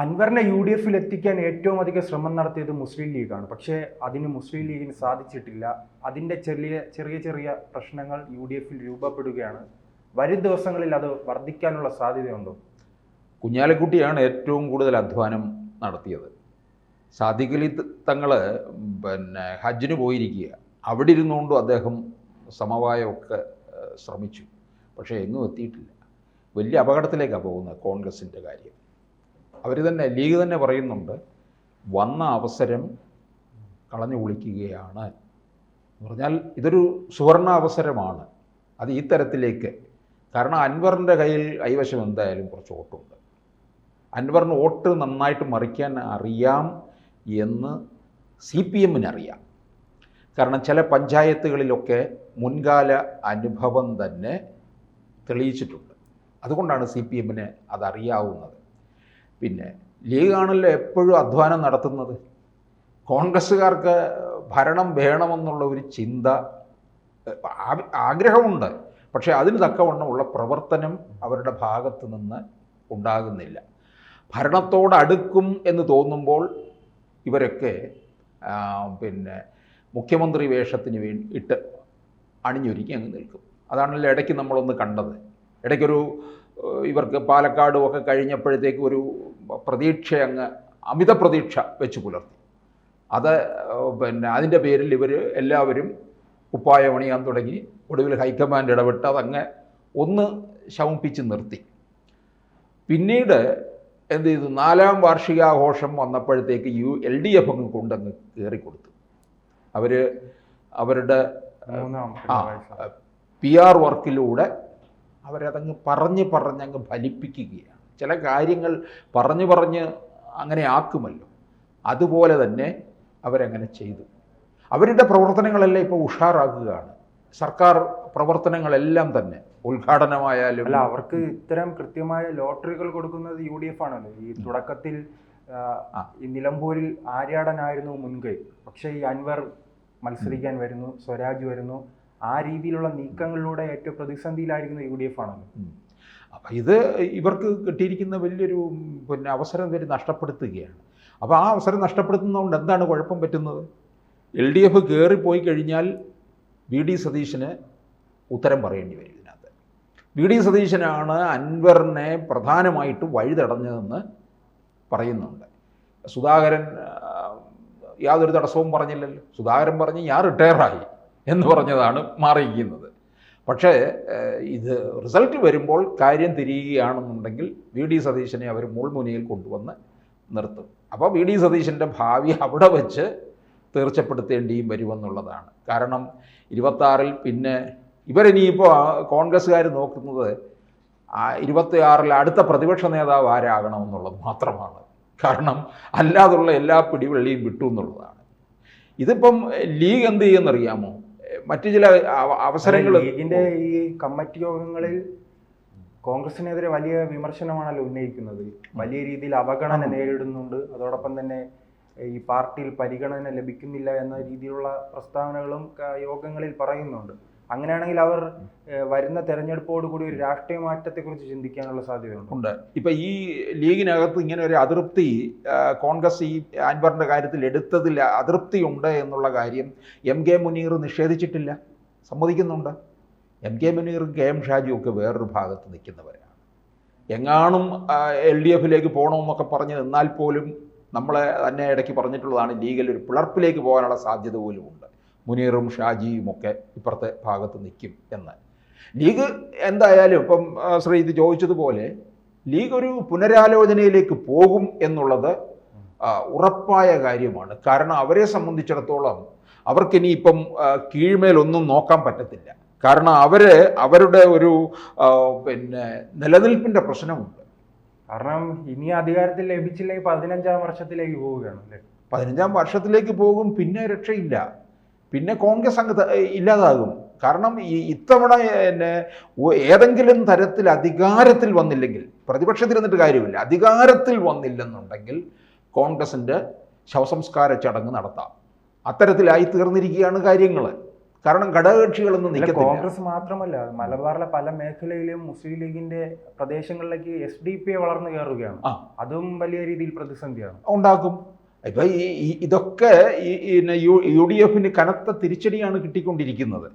അൻവറിനെ UDF-ൽ എത്തിക്കാൻ ഏറ്റവും അധികം ശ്രമം നടത്തിയത് മുസ്ലിം ലീഗാണ്. പക്ഷേ അതിന് മുസ്ലിം ലീഗിന് സാധിച്ചിട്ടില്ല. അതിൻ്റെ ചെറിയ ചെറിയ പ്രശ്നങ്ങൾ UDF-ൽ രൂപപ്പെടുകയാണ്. വരും ദിവസങ്ങളിൽ അത് വർദ്ധിക്കാനുള്ള സാധ്യതയുണ്ടോ? കുഞ്ഞാലിക്കുട്ടിയാണ് ഏറ്റവും കൂടുതൽ അധ്വാനം നടത്തിയത്. സാദിഖ് അലി തങ്ങൾ ഹജ്ജിന് പോയിരിക്കുക. അവിടെ ഇരുന്നുകൊണ്ടും അദ്ദേഹം സമവായമൊക്കെ ശ്രമിച്ചു. പക്ഷേ എങ്ങും എത്തിയിട്ടില്ല. വലിയ അപകടത്തിലേക്കാണ് പോകുന്നത് കോൺഗ്രസിൻ്റെ കാര്യം. അവർ തന്നെ ലീഗ് തന്നെ പറയുന്നുണ്ട്, വന്ന അവസരം കളഞ്ഞു കുളിക്കുകയാണ് എന്ന് പറഞ്ഞാൽ ഇതൊരു സുവർണ അവസരമാണ്. അത് ഈ തരത്തിലേക്ക്, കാരണം അൻവറിൻ്റെ കയ്യിൽ കൈവശം എന്തായാലും കുറച്ച് വോട്ടുണ്ട്. അൻവറിന് വോട്ട് നന്നായിട്ട് മറിക്കാൻ അറിയാം എന്ന് CPM അറിയാം. കാരണം ചില പഞ്ചായത്തുകളിലൊക്കെ മുൻകാല അനുഭവം തന്നെ തെളിയിച്ചിട്ടുണ്ട്. അതുകൊണ്ടാണ് CPM അതറിയാവുന്നത്. പിന്നെ ലീഗാണല്ലോ എപ്പോഴും അധ്വാനം നടത്തുന്നത്. കോൺഗ്രസ്സുകാർക്ക് ഭരണം വേണമെന്നുള്ള ഒരു ചിന്ത, ആഗ്രഹമുണ്ട്. പക്ഷേ അതിന് തക്കവണ്ണമുള്ള പ്രവർത്തനം അവരുടെ ഭാഗത്ത് നിന്ന് ഉണ്ടാകുന്നില്ല. ഭരണത്തോടടുക്കും എന്ന് തോന്നുമ്പോൾ ഇവരൊക്കെ മുഖ്യമന്ത്രി വേഷത്തിന് വേണ്ടി ഇട്ട് അണിഞ്ഞൊരുക്കി അങ്ങ് നിൽക്കും. അതാണല്ലോ ഇടയ്ക്ക് നമ്മളൊന്ന് കണ്ടത്. ഇടയ്ക്കൊരു ഇവർക്ക് പാലക്കാടും ഒക്കെ കഴിഞ്ഞപ്പോഴത്തേക്ക് ഒരു പ്രതീക്ഷ അങ്ങ് അമിത പ്രതീക്ഷ വെച്ച് പുലർത്തി. അത് അതിൻ്റെ പേരിൽ ഇവർ എല്ലാവരും കുപ്പായം അണിയാൻ തുടങ്ങി. ഒടുവിൽ ഹൈക്കമാൻഡ് ഇടപെട്ട് അതങ്ങ് ഒന്ന് ശമിപ്പിച്ച് നിർത്തി. പിന്നീട് എന്ത് ചെയ്തു, 4ാം വാർഷികാഘോഷം വന്നപ്പോഴത്തേക്ക് LDF അങ്ങ് കൊണ്ടങ്ങ് കയറിക്കൊടുത്തു. അവരുടെ PR വർക്കിലൂടെ അവരതങ്ങ് പറഞ്ഞങ്ങ് ഫലിപ്പിക്കുകയാണ്. ചില കാര്യങ്ങൾ പറഞ്ഞ് അങ്ങനെ ആക്കുമല്ലോ, അതുപോലെ തന്നെ അവരങ്ങനെ ചെയ്തു. അവരുടെ പ്രവർത്തനങ്ങളെല്ലാം ഇപ്പോൾ ഉഷാറാക്കുകയാണ്. സർക്കാർ പ്രവർത്തനങ്ങളെല്ലാം തന്നെ ഉദ്ഘാടനമായാലും. അല്ല, അവർക്ക് ഇത്തരം കൃത്യമായ ലോട്ടറികൾ കൊടുക്കുന്നത് UDF ആണല്ലോ. ഈ തുടക്കത്തിൽ ഈ നിലമ്പൂരിൽ ആര്യാടനായിരുന്നു മുൻകൈ. പക്ഷേ ഈ അൻവർ മത്സരിക്കാൻ വരുന്നു, സ്വരാജ് വരുന്നു. ആ രീതിയിലുള്ള നീക്കങ്ങളിലൂടെ ഏറ്റവും പ്രതിസന്ധിയിലായിരിക്കുന്ന UDF ആണല്ലോ. അപ്പം ഇത് ഇവർക്ക് കിട്ടിയിരിക്കുന്ന വലിയൊരു അവസരം ഇവർ നഷ്ടപ്പെടുത്തുകയാണ്. അപ്പോൾ ആ അവസരം നഷ്ടപ്പെടുത്തുന്നതുകൊണ്ട് എന്താണ് കുഴപ്പം പറ്റുന്നത്? LDF കയറിപ്പോയി കഴിഞ്ഞാൽ VD സതീശന് ഉത്തരം പറയേണ്ടി വരും. ഇതിനകത്ത് VD സതീശനാണ് അൻവറിനെ പ്രധാനമായിട്ട് വഴിതടഞ്ഞതെന്ന് പറയുന്നുണ്ട്. സുധാകരൻ യാതൊരു തടസ്സവും പറഞ്ഞില്ലല്ലോ. സുധാകരൻ പറഞ്ഞ് ഞാൻ റിട്ടയറായി എന്ന് പറഞ്ഞതാണ് മാറിയിരിക്കുന്നത്. പക്ഷേ ഇത് റിസൾട്ട് വരുമ്പോൾ കാര്യം തിരിയുകയാണെന്നുണ്ടെങ്കിൽ VD സതീശനെ അവർ മുൾമുനയിൽ കൊണ്ടുവന്ന് നിർത്തും. അപ്പോൾ VD സതീശൻ്റെ ഭാവി അവിടെ വെച്ച് തീർച്ചപ്പെടുത്തേണ്ടിയും വരുമെന്നുള്ളതാണ്. കാരണം 26-ൽ പിന്നെ ഇവരിനിയിപ്പോൾ കോൺഗ്രസ്സുകാർ നോക്കുന്നത് 26-ൽ അടുത്ത പ്രതിപക്ഷ നേതാവ് ആരാകണമെന്നുള്ളത് മാത്രമാണ്. കാരണം അല്ലാതുള്ള എല്ലാ പിടിവള്ളിയും വിട്ടു എന്നുള്ളതാണ്. ഇതിപ്പം ലീഗ് എന്ത് ചെയ്യുമെന്നറിയാമോ? മറ്റു ചില അവസരങ്ങൾ ലീഗിൻ്റെ ഈ കമ്മിറ്റി യോഗങ്ങളിൽ കോൺഗ്രസിനെതിരെ വലിയ വിമർശനമാണല്ലോ ഉന്നയിക്കുന്നത്. വലിയ രീതിയിൽ അവഗണന നേരിടുന്നുണ്ട്. അതോടൊപ്പം തന്നെ ഈ പാർട്ടിയിൽ പരിഗണന ലഭിക്കുന്നില്ല എന്ന രീതിയിലുള്ള പ്രസ്താവനകളും യോഗങ്ങളിൽ പറയുന്നുണ്ട്. അങ്ങനെയാണെങ്കിൽ അവർ വരുന്ന തെരഞ്ഞെടുപ്പോടുകൂടി ഒരു രാഷ്ട്രീയ മാറ്റത്തെക്കുറിച്ച് ചിന്തിക്കാനുള്ള സാധ്യതയുണ്ട്. ഇപ്പം ഈ ലീഗിനകത്ത് ഇങ്ങനെ ഒരു അതൃപ്തി കോൺഗ്രസ് ഈ അൻവറിൻ്റെ കാര്യത്തിൽ എടുത്തതിൽ അതൃപ്തി ഉണ്ട് എന്നുള്ള കാര്യം MK മുനീർ നിഷേധിച്ചിട്ടില്ല, സമ്മതിക്കുന്നുണ്ട്. MK മുനീറും KM ഷാജിയും ഒക്കെ വേറൊരു ഭാഗത്ത് നിൽക്കുന്നവരാണ്. എങ്ങാനും LDF-ലേക്ക് പോകണമെന്നൊക്കെ പറഞ്ഞ് നിന്നാൽ പോലും നമ്മളെ തന്നെ ഇടയ്ക്ക് പറഞ്ഞിട്ടുള്ളതാണ്, ലീഗിൽ ഒരു പിളർപ്പിലേക്ക് പോകാനുള്ള സാധ്യത പോലും ഉണ്ട്. മുനീറും ഷാജിയും ഒക്കെ ഇപ്പുറത്തെ ഭാഗത്ത് നിൽക്കും എന്ന്. ലീഗ് എന്തായാലും ഇപ്പം ശ്രീ ഇത് ചോദിച്ചതുപോലെ ലീഗ് ഒരു പുനരാലോചനയിലേക്ക് പോകും എന്നുള്ളത് ഉറപ്പായ കാര്യമാണ്. കാരണം അവരെ സംബന്ധിച്ചിടത്തോളം അവർക്കിനി ഇപ്പം കീഴ്മേലൊന്നും നോക്കാൻ പറ്റത്തില്ല. കാരണം അവരുടെ ഒരു നിലനിൽപ്പിൻ്റെ പ്രശ്നമുണ്ട്. കാരണം ഇനി അധികാരത്തിൽ ലഭിച്ചില്ലെങ്കിൽ 15ാം വർഷത്തിലേക്ക് പോവുകയാണ് അല്ലേ? 15ാം വർഷത്തിലേക്ക് പോകും. പിന്നെ രക്ഷയില്ല. പിന്നെ കോൺഗ്രസ് അങ്ങ് ഇല്ലാതാകും. കാരണം ഇത്തവണ ഏതെങ്കിലും തരത്തിൽ അധികാരത്തിൽ വന്നില്ലെങ്കിൽ, പ്രതിപക്ഷത്തിരുന്നിട്ട് കാര്യമില്ല, അധികാരത്തിൽ വന്നില്ലെന്നുണ്ടെങ്കിൽ കോൺഗ്രസിൻ്റെ ശവസംസ്കാര ചടങ്ങ് നടത്താം. അത്തരത്തിലായി തീർന്നിരിക്കുകയാണ് കാര്യങ്ങൾ. കാരണം ഘടകകക്ഷികളൊന്നും അല്ല, നിൽക്കത്തില്ല. കോൺഗ്രസ് മാത്രമല്ല, മലബാറിലെ പല മേഖലയിലും മുസ്ലിം ലീഗിന്റെ പ്രദേശങ്ങളിലേക്ക് SDP വളർന്നു കയറുകയാണ്. അതും വലിയ രീതിയിൽ പ്രതിസന്ധിയാണ് ഉണ്ടാക്കും. ഇപ്പം ഇതൊക്കെ UDF കനത്ത തിരിച്ചടിയാണ് കിട്ടിക്കൊണ്ടിരിക്കുന്നത്.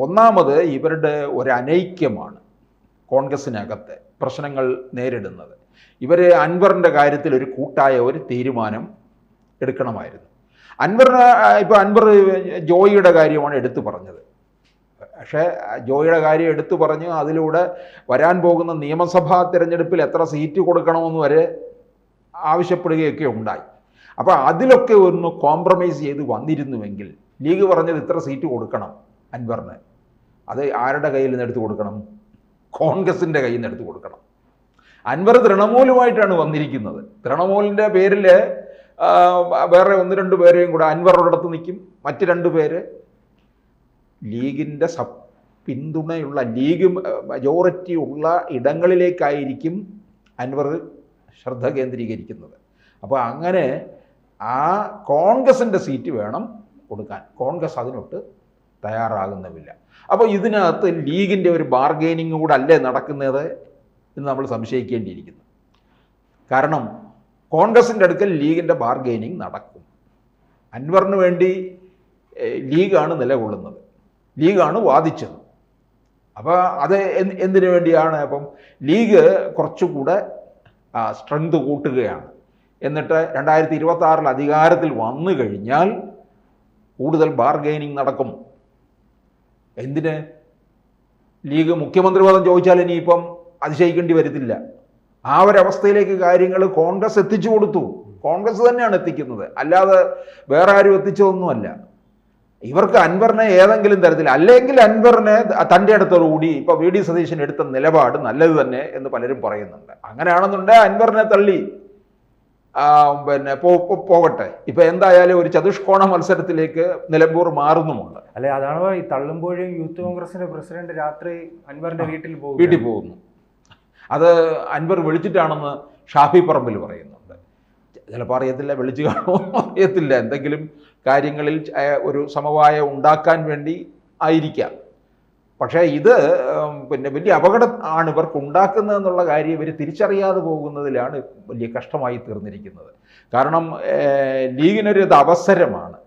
ഒന്നാമത് ഇവരുടെ ഒരു അനൈക്യമാണ് കോൺഗ്രസിനകത്തെ പ്രശ്നങ്ങൾ നേരിടുന്നത്. ഇവർ അൻവറിൻ്റെ കാര്യത്തിൽ ഒരു കൂട്ടായ ഒരു തീരുമാനം എടുക്കണമായിരുന്നു. അൻവർ ജോയിയുടെ കാര്യമാണ് എടുത്തു പറഞ്ഞത്. പക്ഷേ ജോയിയുടെ കാര്യം എടുത്തു പറഞ്ഞ് അതിലൂടെ വരാൻ പോകുന്ന നിയമസഭാ തിരഞ്ഞെടുപ്പിൽ എത്ര സീറ്റ് കൊടുക്കണമെന്ന് വരെ ആവശ്യപ്പെടുകയൊക്കെ ഉണ്ടായി. അപ്പോൾ അതിലൊക്കെ ഒന്ന് കോംപ്രമൈസ് ചെയ്ത് വന്നിരുന്നുവെങ്കിൽ, ലീഗ് പറഞ്ഞത് ഇത്ര സീറ്റ് കൊടുക്കണം അൻവറിന്, അത് ആരുടെ കയ്യിൽ നിന്ന് എടുത്തു കൊടുക്കണം? കോൺഗ്രസിൻ്റെ കയ്യിൽ നിന്ന് എടുത്തു കൊടുക്കണം. അൻവർ തൃണമൂലുമായിട്ടാണ് വന്നിരിക്കുന്നത്. തൃണമൂലിൻ്റെ പേരിൽ വേറെ 1-2 പേരെയും കൂടെ അൻവറുടെ നിൽക്കും. മറ്റ് 2 പേര് ലീഗിൻ്റെ പിന്തുണയുള്ള, ലീഗ് മജോറിറ്റി ഉള്ള ഇടങ്ങളിലേക്കായിരിക്കും അൻവർ ശ്രദ്ധ കേന്ദ്രീകരിക്കുന്നത്. അപ്പോൾ അങ്ങനെ ആ കോൺഗ്രസിൻ്റെ സീറ്റ് വേണം കൊടുക്കാൻ. കോൺഗ്രസ് അതിനൊട്ട് തയ്യാറാകുന്നുമില്ല. അപ്പോൾ ഇതിനകത്ത് ലീഗിൻ്റെ ഒരു ബാർഗെയിനിങ് കൂടെ അല്ലേ നടക്കുന്നത് എന്ന് നമ്മൾ സംശയിക്കേണ്ടിയിരിക്കുന്നു. കാരണം കോൺഗ്രസിൻ്റെ അടുക്കൽ ലീഗിൻ്റെ ബാർഗെയിനിങ് നടക്കും. അൻവറിന് വേണ്ടി ലീഗാണ് നിലകൊള്ളുന്നത്, ലീഗാണ് വാദിച്ചത്. അപ്പോൾ അത് എന്തിനു വേണ്ടിയാണ്? അപ്പം ലീഗ് കുറച്ചുകൂടെ സ്ട്രെങ്ത് കൂട്ടുകയാണ്. എന്നിട്ട് 2026 അധികാരത്തിൽ വന്നു കഴിഞ്ഞാൽ കൂടുതൽ ബാർഗെയിനിങ് നടക്കും. എന്തിന്? ലീഗ് മുഖ്യമന്ത്രി പദം ചോദിച്ചാൽ ഇനിയിപ്പം അതിശയിക്കേണ്ടി വരത്തില്ല. ആ ഒരവസ്ഥയിലേക്ക് കാര്യങ്ങൾ കോൺഗ്രസ് എത്തിച്ചു കൊടുത്തു. കോൺഗ്രസ് തന്നെയാണ് എത്തിക്കുന്നത്, അല്ലാതെ വേറെ ആരും എത്തിച്ചതൊന്നുമല്ല. ഇവർക്ക് അൻവറിനെ ഏതെങ്കിലും തരത്തിൽ, അല്ലെങ്കിൽ അൻവറിനെ തൻ്റെ അടുത്തോടുകൂടി ഇപ്പോൾ VD സതീശൻ എടുത്ത നിലപാട് നല്ലത് തന്നെ എന്ന് പലരും പറയുന്നുണ്ട്. അങ്ങനെയാണെന്നുണ്ടെങ്കിൽ അൻവറിനെ തള്ളി പോകട്ടെ. ഇപ്പൊ എന്തായാലും ഒരു ചതുഷ്കോണ മത്സരത്തിലേക്ക് നിലമ്പൂർ മാറുന്നുമുണ്ട്. അല്ലെ, അതാണ് ഈ തള്ളുമ്പോഴും യൂത്ത് കോൺഗ്രസിന്റെ പ്രസിഡന്റ് രാത്രി അൻവറിന്റെ വീട്ടിൽ പോകുന്നു. അത് അൻവർ വിളിച്ചിട്ടാണെന്ന് ഷാഫി പറമ്പിൽ പറയുന്നുണ്ട്. ചിലപ്പോൾ അറിയത്തില്ല, വിളിച്ചു കാണുമോ അറിയത്തില്ല. എന്തെങ്കിലും കാര്യങ്ങളിൽ ഒരു സമവായം ഉണ്ടാക്കാൻ വേണ്ടി ആയിരിക്കാം. പക്ഷേ ഇത് വലിയ അപകടം ആണ് ഇവർക്ക് ഉണ്ടാക്കുന്നതെന്നുള്ള കാര്യം ഇവർ തിരിച്ചറിയാതെ പോകുന്നതിലാണ് വലിയ കഷ്ടമായി തീർന്നിരിക്കുന്നത്. കാരണം ലീഗിനൊരു അവസരമാണ്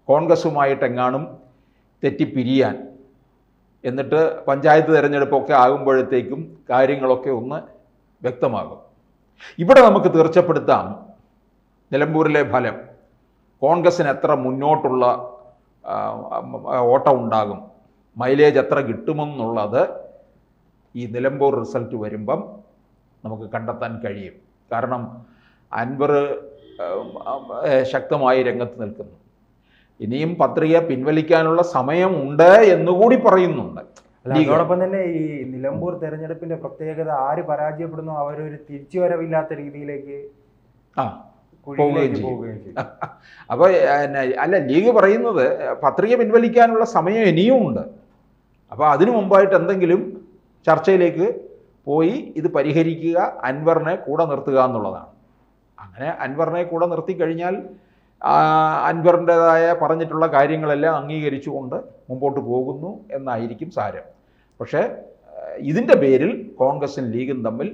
കോൺഗ്രസുമായിട്ടെങ്ങാനും തെറ്റിപ്പിരിയാൻ. എന്നിട്ട് പഞ്ചായത്ത് തിരഞ്ഞെടുപ്പൊക്കെ ആകുമ്പോഴത്തേക്കും കാര്യങ്ങളൊക്കെ ഒന്ന് വ്യക്തമാകും. ഇവിടെ നമുക്ക് തീർച്ചപ്പെടുത്താം നിലമ്പൂരിലെ ഫലം കോൺഗ്രസിന് എത്ര മുന്നോട്ടുള്ള ഓട്ടം ഉണ്ടാകും, മൈലേജ് എത്ര കിട്ടുമെന്നുള്ളത് ഈ നിലമ്പൂർ റിസൾട്ട് വരുമ്പം നമുക്ക് കണ്ടെത്താൻ കഴിയും. കാരണം അൻവർ ശക്തമായി രംഗത്ത് നിൽക്കുന്നു. ഇനിയും പത്രിക പിൻവലിക്കാനുള്ള സമയമുണ്ട് എന്നുകൂടി പറയുന്നുണ്ട്. അതോടൊപ്പം തന്നെ ഈ നിലമ്പൂർ തെരഞ്ഞെടുപ്പിന്റെ പ്രത്യേകത, ആര് പരാജയപ്പെടുന്നു അവരൊരു തിരിച്ചുവരവില്ലാത്ത രീതിയിലേക്ക് പോവുകയും ചെയ്യും. അപ്പോൾ അല്ല, ലീഗ് പറയുന്നത് പത്രിക പിൻവലിക്കാനുള്ള സമയം ഇനിയും ഉണ്ട്. അപ്പോൾ അതിനു മുമ്പായിട്ട് എന്തെങ്കിലും ചർച്ചയിലേക്ക് പോയി ഇത് പരിഹരിക്കുക, അൻവറിനെ കൂടെ നിർത്തുക എന്നുള്ളതാണ്. അങ്ങനെ അൻവറിനെ കൂടെ നിർത്തിക്കഴിഞ്ഞാൽ അൻവറിൻ്റെതായ പറഞ്ഞിട്ടുള്ള കാര്യങ്ങളെല്ലാം അംഗീകരിച്ചുകൊണ്ട് മുമ്പോട്ട് പോകുന്നു എന്നായിരിക്കും സാരം. പക്ഷേ ഇതിൻ്റെ പേരിൽ കോൺഗ്രസും ലീഗും തമ്മിൽ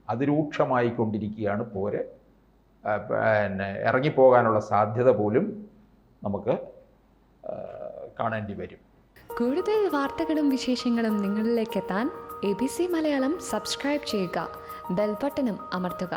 അതിരൂക്ഷമായിക്കൊണ്ടിരിക്കുകയാണ് പോര്. ഇറങ്ങിപ്പോകാനുള്ള സാധ്യത പോലും നമുക്ക് കാണേണ്ടി വരും. കൂടുതൽ വാർത്തകളും വിശേഷങ്ങളും നിങ്ങളിലേക്ക് എത്താൻ ABC മലയാളം സബ്സ്ക്രൈബ് ചെയ്യുക, ബെൽ ബട്ടണും അമർത്തുക.